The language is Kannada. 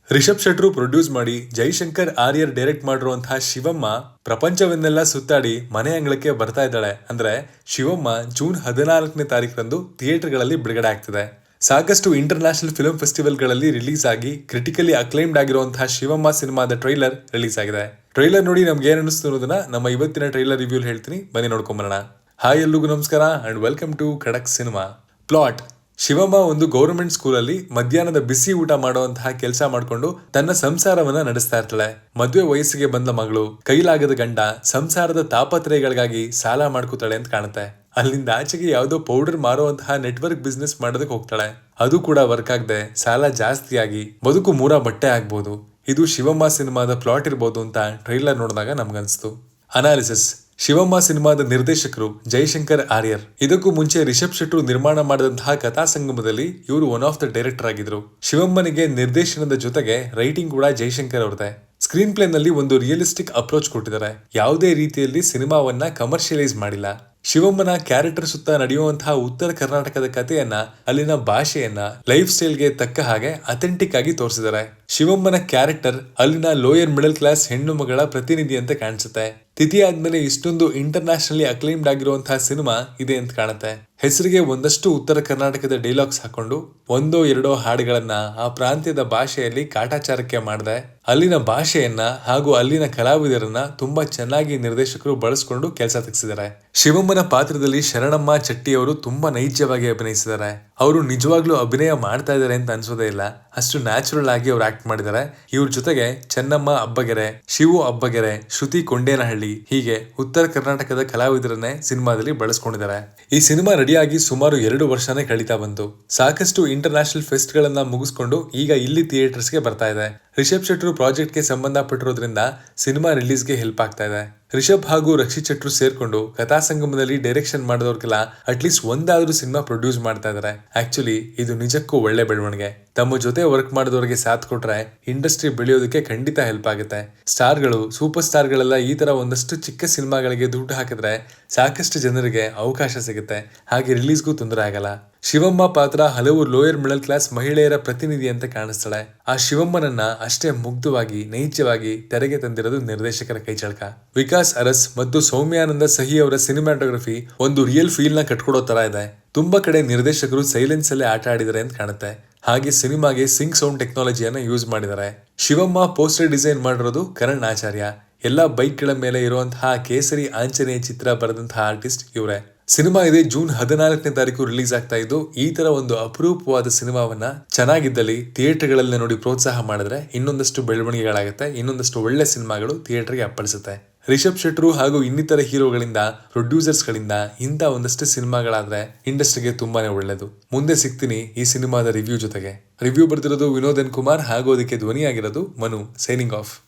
ರಿಷಬ್ ಶೆಟ್ರು ಪ್ರೊಡ್ಯೂಸ್ ಮಾಡಿ ಜೈಶಂಕರ್ ಆರ್ಯರ್ ಡೈರೆಕ್ಟ್ ಮಾಡಿರುವಂತಹ ಶಿವಮ್ಮ ಪ್ರಪಂಚವನ್ನೆಲ್ಲ ಸುತ್ತಾಡಿ ಮನೆ ಅಂಗಳಕ್ಕೆ ಬರ್ತಾ ಇದ್ದಾಳೆ. ಅಂದ್ರೆ ಶಿವಮ್ಮ ಜೂನ್ 14ನೇ ತಾರೀಕರಂದು ಥಿಯೇಟರ್ಗಳಲ್ಲಿ ಬಿಡುಗಡೆ ಆಗ್ತಿದೆ. ಸಾಕಷ್ಟು ಇಂಟರ್ನ್ಯಾಷನಲ್ ಫಿಲ್ಮ್ ಫೆಸ್ಟಿವಲ್ಗಳಲ್ಲಿ ರಿಲೀಸ್ ಆಗಿ ಕ್ರಿಟಿಕಲಿ ಅಕ್ಲೈಮ್ಡ್ ಆಗಿರುವಂತಹ ಶಿವಮ್ಮ ಸಿನಿಮಾದ ಟ್ರೈಲರ್ ರಿಲೀಸ್ ಆಗಿದೆ. ಟ್ರೈಲರ್ ನೋಡಿ ನಮ್ಗೆ ಏನ್ ಅನಿಸ್ತು ಅನ್ನೋದನ್ನ ನಮ್ಮ ಇವತ್ತಿನ ಟ್ರೈಲರ್ ರಿವ್ಯೂ ಹೇಳ್ತೀನಿ, ಬನ್ನಿ ನೋಡ್ಕೊಂಬರೋಣ. ಹಾಯ್ ಎಲ್ರಿಗೂ ನಮಸ್ಕಾರ ಅಂಡ್ ವೆಲ್ಕಮ್ ಟು ಖಡಕ್ ಸಿನಿಮಾ. ಪ್ಲಾಟ್: ಶಿವಮ್ಮ ಒಂದು ಗೌರ್ಮೆಂಟ್ ಸ್ಕೂಲಲ್ಲಿ ಮಧ್ಯಾಹ್ನದ ಬಿಸಿ ಊಟ ಮಾಡುವಂತಹ ಕೆಲಸ ಮಾಡಿಕೊಂಡು ತನ್ನ ಸಂಸಾರವನ್ನ ನಡೆಸ್ತಾ ಇರ್ತಾಳೆ. ಮದುವೆ ವಯಸ್ಸಿಗೆ ಬಂದ ಮಗಳು, ಕೈಲಾಗದ ಗಂಡ, ಸಂಸಾರದ ತಾಪತ್ರಯಗಳಿಗಾಗಿ ಸಾಲ ಮಾಡ್ಕೋತಾಳೆ ಅಂತ ಕಾಣುತ್ತೆ. ಅಲ್ಲಿಂದ ಆಚೆಗೆ ಯಾವುದೋ ಪೌಡರ್ ಮಾರುವಂತಹ ನೆಟ್ವರ್ಕ್ ಬಿಸ್ನೆಸ್ ಮಾಡೋದಕ್ಕೆ ಹೋಗ್ತಾಳೆ. ಅದು ಕೂಡ ವರ್ಕ್ ಆಗದೆ ಸಾಲ ಜಾಸ್ತಿ ಆಗಿ ಬದುಕು ಮೂರ ಬಟ್ಟೆ ಆಗ್ಬೋದು. ಇದು ಶಿವಮ್ಮ ಸಿನಿಮಾದ ಪ್ಲಾಟ್ ಇರ್ಬೋದು ಅಂತ ಟ್ರೈಲರ್ ನೋಡಿದಾಗ ನಮ್ಗನ್ಸ್ತು. ಅನಾಲಿಸಿಸ್: ಶಿವಮ್ಮ ಸಿನಿಮಾದ ನಿರ್ದೇಶಕರು ಜೈಶಂಕರ್ ಆರ್ಯರ್. ಇದಕ್ಕೂ ಮುಂಚೆ ರಿಷಬ್ ಶೆಟ್ರು ನಿರ್ಮಾಣ ಮಾಡಿದಂತಹ ಕಥಾ ಸಂಗಮದಲ್ಲಿ ಇವರು ಒನ್ ಆಫ್ ದ ಡೈರೆಕ್ಟರ್ ಆಗಿದ್ರು. ಶಿವಮ್ಮನಿಗೆ ನಿರ್ದೇಶನದ ಜೊತೆಗೆ ರೈಟಿಂಗ್ ಕೂಡ ಜೈಶಂಕರ್ ಅವ್ರದೇ. ಸ್ಕ್ರೀನ್ ಪ್ಲೇ ನಲ್ಲಿ ಒಂದು ರಿಯಲಿಸ್ಟಿಕ್ ಅಪ್ರೋಚ್ ಕೊಟ್ಟಿದ್ದಾರೆ. ಯಾವುದೇ ರೀತಿಯಲ್ಲಿ ಸಿನಿಮಾವನ್ನ ಕಮರ್ಷಿಯಲೈಸ್ ಮಾಡಿಲ್ಲ. ಶಿವಮ್ಮನ ಕ್ಯಾರೆಕ್ಟರ್ ಸುತ್ತ ನಡೆಯುವಂತಹ ಉತ್ತರ ಕರ್ನಾಟಕದ ಕಥೆಯನ್ನ, ಅಲ್ಲಿನ ಭಾಷೆಯನ್ನ ಲೈಫ್ ಸ್ಟೈಲ್ಗೆ ತಕ್ಕ ಹಾಗೆ ಅಥೆಂಟಿಕ್ ಆಗಿ ತೋರಿಸಿದ್ದಾರೆ. ಶಿವಮ್ಮನ ಕ್ಯಾರೆಕ್ಟರ್ ಅಲ್ಲಿನ ಲೋಯರ್ ಮಿಡಲ್ ಕ್ಲಾಸ್ ಹೆಣ್ಣು ಮಗಳ ಪ್ರತಿನಿಧಿ ಅಂತ ಕಾಣಿಸುತ್ತೆ. ತಿಥಿ ಆದ್ಮೇಲೆ ಇಷ್ಟೊಂದು ಇಂಟರ್ನ್ಯಾಷನಲಿ ಅಕ್ಲೈಮ್ಡ್ ಆಗಿರುವಂತಹ ಸಿನಿಮಾ ಇದೆ ಅಂತ ಕಾಣುತ್ತೆ. ಹೆಸರಿಗೆ ಒಂದಷ್ಟು ಉತ್ತರ ಕರ್ನಾಟಕದ ಡೈಲಾಗ್ಸ್ ಹಾಕೊಂಡು ಒಂದೋ ಎರಡೋ ಹಾಡುಗಳನ್ನ ಆ ಪ್ರಾಂತ್ಯದ ಭಾಷೆಯಲ್ಲಿ ಕಾಟಾಚಾರಕ್ಕೆ ಮಾಡದೆ ಅಲ್ಲಿನ ಭಾಷೆಯನ್ನ ಹಾಗೂ ಅಲ್ಲಿನ ಕಲಾವಿದರನ್ನ ತುಂಬಾ ಚೆನ್ನಾಗಿ ನಿರ್ದೇಶಕರು ಬಳಸ್ಕೊಂಡು ಕೆಲಸ ತೆಗೆಸಿದ್ದಾರೆ. ಶಿವಮ್ಮನ ಪಾತ್ರದಲ್ಲಿ ಶರಣಮ್ಮ ಚಟ್ಟಿ ಅವರು ತುಂಬಾ ನೈಜವಾಗಿ ಅಭಿನಯಿಸಿದ್ದಾರೆ. ಅವರು ನಿಜವಾಗ್ಲೂ ಅಭಿನಯ ಮಾಡ್ತಾ ಇದ್ದಾರೆ ಅಂತ ಅನ್ಸೋದೇ ಇಲ್ಲ, ಅಷ್ಟು ನ್ಯಾಚುರಲ್ ಆಗಿ ಅವ್ರು ಆಕ್ಟ್ ಮಾಡಿದ್ದಾರೆ. ಇವ್ರ ಜೊತೆಗೆ ಚೆನ್ನಮ್ಮ ಅಬ್ಬಗೆರೆ, ಶಿವು ಅಬ್ಬಗೆರೆ, ಶ್ರುತಿ ಕೊಂಡೇನಹಳ್ಳಿ, ಹೀಗೆ ಉತ್ತರ ಕರ್ನಾಟಕದ ಕಲಾವಿದರನ್ನೇ ಸಿನಿಮಾದಲ್ಲಿ ಬಳಸ್ಕೊಂಡಿದ್ದಾರೆ. ಈ ಸಿನಿಮಾ ರೆಡಿಯಾಗಿ ಸುಮಾರು 2 ವರ್ಷನೇ ಕಳೀತಾ ಬಂತು. ಸಾಕಷ್ಟು ಇಂಟರ್ನ್ಯಾಷನಲ್ ಫೆಸ್ಟ್ ಗಳನ್ನ ಮುಗಿಸ್ಕೊಂಡು ಈಗ ಇಲ್ಲಿ ಥಿಯೇಟರ್ಸ್ಗೆ ಬರ್ತಾ ಇದೆ. ರಿಷಬ್ ಶೆಟ್ರು ಪ್ರಾಜೆಕ್ಟ್ಗೆ ಸಂಬಂಧಪಟ್ಟಿರೋದ್ರಿಂದ ಸಿನಿಮಾ ರಿಲೀಸ್ಗೆ ಹೆಲ್ಪ್ ಆಗ್ತಾ ಇದೆ. ರಿಷಬ್ ಹಾಗೂ ರಕ್ಷಿತ್ ಶೆಟ್ರು ಸೇರ್ಕೊಂಡು ಕಥಾ ಸಂಗಮದಲ್ಲಿ ಡೈರೆಕ್ಷನ್ ಮಾಡಿದವ್ರಿಗೆಲ್ಲ ಅಟ್ಲೀಸ್ಟ್ ಒಂದಾದ್ರೂ ಸಿನಿಮಾ ಪ್ರೊಡ್ಯೂಸ್ ಮಾಡ್ತಾ ಇದಾರೆ. ಆಕ್ಚುಲಿ ಇದು ನಿಜಕ್ಕೂ ಒಳ್ಳೆ ಬೆಳವಣಿಗೆ. ತಮ್ಮ ಜೊತೆ ವರ್ಕ್ ಮಾಡಿದವರಿಗೆ ಸಾಥ್ ಕೊಟ್ರೆ ಇಂಡಸ್ಟ್ರಿ ಬೆಳೆಯೋದಕ್ಕೆ ಖಂಡಿತ ಹೆಲ್ಪ್ ಆಗುತ್ತೆ. ಸ್ಟಾರ್ಗಳು, ಸೂಪರ್ ಸ್ಟಾರ್ಗಳೆಲ್ಲ ಈ ತರ ಒಂದಷ್ಟು ಚಿಕ್ಕ ಸಿನಿಮಾಗಳಿಗೆ ದುಡ್ಡು ಹಾಕಿದ್ರೆ ಸಾಕಷ್ಟು ಜನರಿಗೆ ಅವಕಾಶ ಸಿಗುತ್ತೆ, ಹಾಗೆ ರಿಲೀಸ್ಗೂ ತೊಂದರೆ ಆಗಲ್ಲ. ಶಿವಮ್ಮ ಪಾತ್ರ ಹಲವು ಲೋಯರ್ ಮಿಡಲ್ ಕ್ಲಾಸ್ ಮಹಿಳೆಯರ ಪ್ರತಿನಿಧಿ ಅಂತ ಕಾಣಿಸ್ತಾಳೆ. ಆ ಶಿವಮ್ಮನನ್ನ ಅಷ್ಟೇ ಮುಗ್ಧವಾಗಿ, ನೈಜವಾಗಿ ತೆರೆಗೆ ತಂದಿರೋದು ನಿರ್ದೇಶಕರ ಕೈಚಳಕ. ವಿಕಾಸ್ ಅರಸ್ ಮತ್ತು ಸೌಮ್ಯಾನಂದ ಸಹಿ ಅವರ ಸಿನಿಮಾಟೋಗ್ರಫಿ ಒಂದು ರಿಯಲ್ ಫೀಲ್ ನ ಕಟ್ಕೊಡೋ ತರ ಇದೆ. ತುಂಬಾ ಕಡೆ ನಿರ್ದೇಶಕರು ಸೈಲೆನ್ಸ್ ಅಲ್ಲೇ ಆಟ ಆಡಿದ್ದಾರೆ ಅಂತ ಕಾಣುತ್ತೆ. ಹಾಗೆ ಸಿನಿಮಾಗೆ ಸಿಂಕ್ ಸೌಂಡ್ ಟೆಕ್ನಾಲಜಿಯನ್ನ ಯೂಸ್ ಮಾಡಿದ್ದಾರೆ. ಶಿವಮ್ಮ ಪೋಸ್ಟರ್ ಡಿಸೈನ್ ಮಾಡಿರೋದು ಕರಣ್ ಆಚಾರ್ಯ. ಎಲ್ಲಾ ಬೈಕ್ ಗಳ ಮೇಲೆ ಇರುವಂತಹ ಕೇಸರಿ ಆಂಜನೇಯ ಚಿತ್ರ ಬರೆದಂತಹ ಆರ್ಟಿಸ್ಟ್ ಇವರೇ. ಸಿನಿಮಾ ಇದೆ ಜೂನ್ 14ನೇ ತಾರೀಕು ರಿಲೀಸ್ ಆಗ್ತಾ ಇದ್ದು, ಈ ತರ ಒಂದು ಅಪರೂಪವಾದ ಸಿನಿಮಾವನ್ನ ಚೆನ್ನಾಗಿದ್ದಲ್ಲಿ ಥಿಯೇಟರ್ಗಳಲ್ಲಿ ನೋಡಿ ಪ್ರೋತ್ಸಾಹ ಮಾಡಿದ್ರೆ ಇನ್ನೊಂದಷ್ಟು ಬೆಳವಣಿಗೆಗಳಾಗುತ್ತೆ, ಇನ್ನೊಂದಷ್ಟು ಒಳ್ಳೆ ಸಿನಿಮಾಗಳು ಥಿಯೇಟರ್ಗೆ ಅಪ್ಪಳಿಸುತ್ತೆ. ರಿಷಬ್ ಶೆಟ್ರು ಹಾಗೂ ಇನ್ನಿತರ ಹೀರೋಗಳಿಂದ, ಪ್ರೊಡ್ಯೂಸರ್ಸ್ ಗಳಿಂದ ಇಂಥ ಒಂದಷ್ಟು ಸಿನಿಮಾಗಳಾದ್ರೆ ಇಂಡಸ್ಟ್ರಿಗೆ ತುಂಬಾನೇ ಒಳ್ಳೇದು. ಮುಂದೆ ಸಿಗ್ತೀನಿ ಈ ಸಿನಿಮಾದ ರಿವ್ಯೂ ಜೊತೆಗೆ. ರಿವ್ಯೂ ಬರ್ತಿರೋದು ವಿನೋದನ್ ಕುಮಾರ್ ಹಾಗೂ ಅದಕ್ಕೆ ಧ್ವನಿಯಾಗಿರೋದು ಮನು. Signing off.